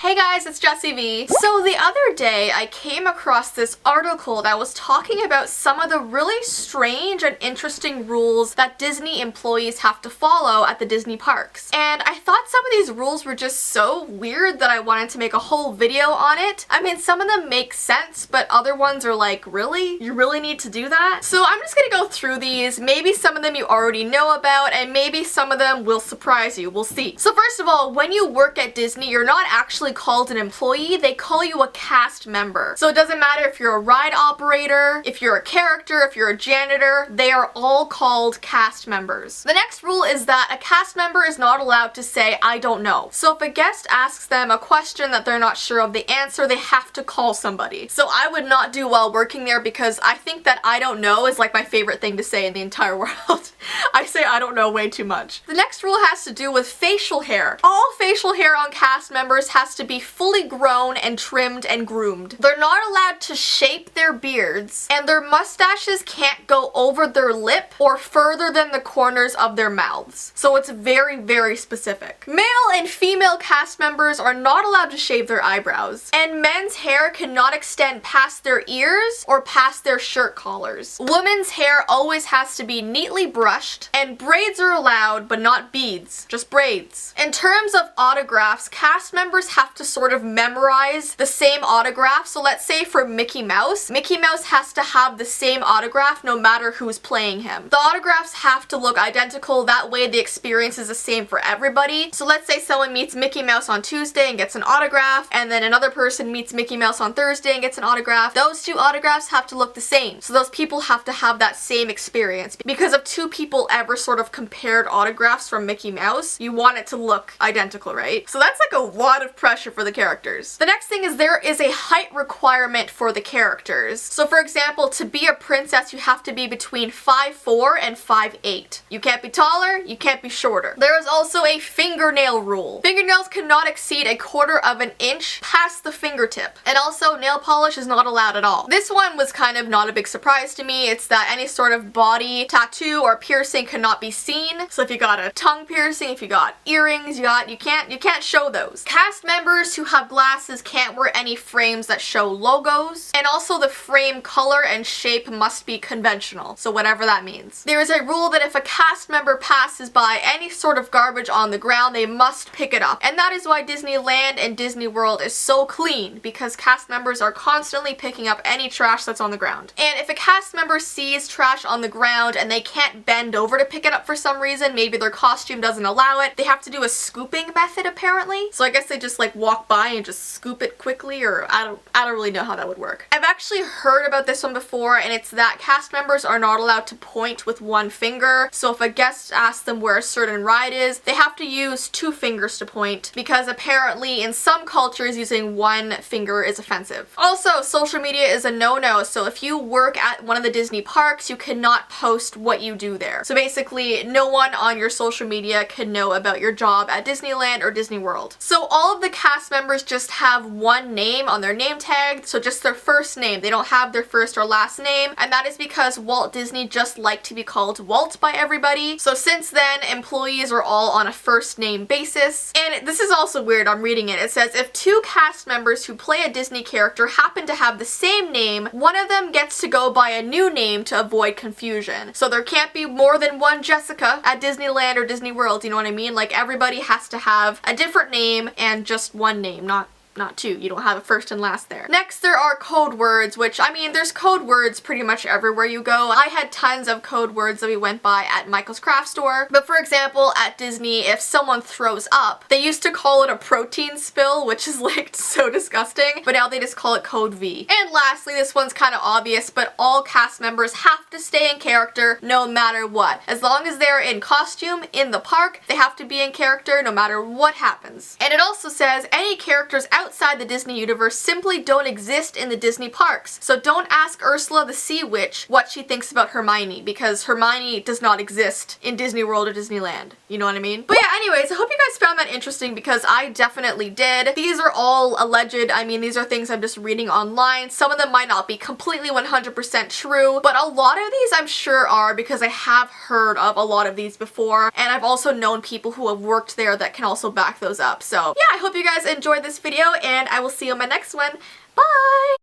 Hey guys, it's Jessie V. So the other day I came across this article that was talking about some of the really strange and interesting rules that Disney employees have to follow at the Disney parks. And I thought some of these rules were just so weird that I wanted to make a whole video on it. I mean, some of them make sense, but other ones are like, really? You really need to do that? So I'm just gonna go through these. Maybe some of them you already know about, and maybe some of them will surprise you. We'll see. So first of all, when you work at Disney, you're not actually called an employee, they call you a cast member. So it doesn't matter if you're a ride operator, if you're a character, if you're a janitor, they are all called cast members. The next rule is that a cast member is not allowed to say, I don't know. So if a guest asks them a question that they're not sure of the answer, they have to call somebody. So I would not do well working there because I think that I don't know is like my favorite thing to say in the entire world. I say I don't know way too much. The next rule has to do with facial hair. All facial hair on cast members has to be fully grown and trimmed and groomed. They're not allowed to shape their beards, and their mustaches can't go over their lip or further than the corners of their mouths. So it's very, very specific. Male and female cast members are not allowed to shave their eyebrows, and men's hair cannot extend past their ears or past their shirt collars. Women's hair always has to be neatly brushed, and braids are allowed, but not beads, just braids. In terms of autographs, cast members have to sort of memorize the same autograph. So let's say for Mickey Mouse has to have the same autograph no matter who's playing him. The autographs have to look identical, that way the experience is the same for everybody. So let's say someone meets Mickey Mouse on Tuesday and gets an autograph, and then another person meets Mickey Mouse on Thursday and gets an autograph. Those two autographs have to look the same. So those people have to have that same experience. Because if two people ever sort of compared autographs from Mickey Mouse, you want it to look identical, right? So that's like a lot of pressure for the characters. The next thing is there is a height requirement for the characters. So for example, to be a princess, you have to be between 5'4" and 5'8". You can't be taller, you can't be shorter. There is also a fingernail rule. Fingernails cannot exceed 1/4 of an inch past the fingertip. And also, nail polish is not allowed at all. This one was kind of not a big surprise to me. It's that any sort of body tattoo or piercing cannot be seen. So if you got a tongue piercing, if you got earrings, you can't show those. Cast members who have glasses can't wear any frames that show logos, and also the frame color and shape must be conventional, so whatever that means. There is a rule that if a cast member passes by any sort of garbage on the ground, they must pick it up, and that is why Disneyland and Disney World is so clean, because cast members are constantly picking up any trash that's on the ground. And if a cast member sees trash on the ground and they can't bend over to pick it up for some reason, maybe their costume doesn't allow it, they have to do a scooping method apparently. So I guess they just like walk by and just scoop it quickly, or I don't really know how that would work. I've actually heard about this one before, and it's that cast members are not allowed to point with one finger. So if a guest asks them where a certain ride is, they have to use 2 fingers to point, because apparently in some cultures using one finger is offensive. Also, social media is a no-no, so if you work at one of the Disney parks, you cannot post what you do there. So basically, no one on your social media can know about your job at Disneyland or Disney World. So all of the cast members just have one name on their name tag, so just their first name. They don't have their first or last name, and that is because Walt Disney just liked to be called Walt by everybody. So since then, employees are all on a first name basis. And this is also weird, I'm reading it. It says, if 2 cast members who play a Disney character happen to have the same name, one of them gets to go by a new name to avoid confusion. So there can't be more than one Jessica at Disneyland or Disney World, you know what I mean? Like, everybody has to have a different name and just one name, not 2. You don't have a first and last there. Next, there are code words, which, I mean, there's code words pretty much everywhere you go. I had tons of code words that we went by at Michael's Craft Store. But for example, at Disney, if someone throws up, they used to call it a protein spill, which is like so disgusting, but now they just call it code V. And lastly, this one's kind of obvious, but all cast members have to stay in character no matter what. As long as they're in costume in the park, they have to be in character no matter what happens. And it also says any characters outside the Disney universe simply don't exist in the Disney parks. So don't ask Ursula the Sea Witch what she thinks about Hermione, because Hermione does not exist in Disney World or Disneyland. You know what I mean? But yeah, anyways, I hope you guys found that interesting because I definitely did. These are all alleged. I mean, these are things I'm just reading online. Some of them might not be completely 100% true, but a lot of these I'm sure are because I have heard of a lot of these before, and I've also known people who have worked there that can also back those up. So yeah, I hope you guys enjoyed this video, and I will see you in my next one. Bye!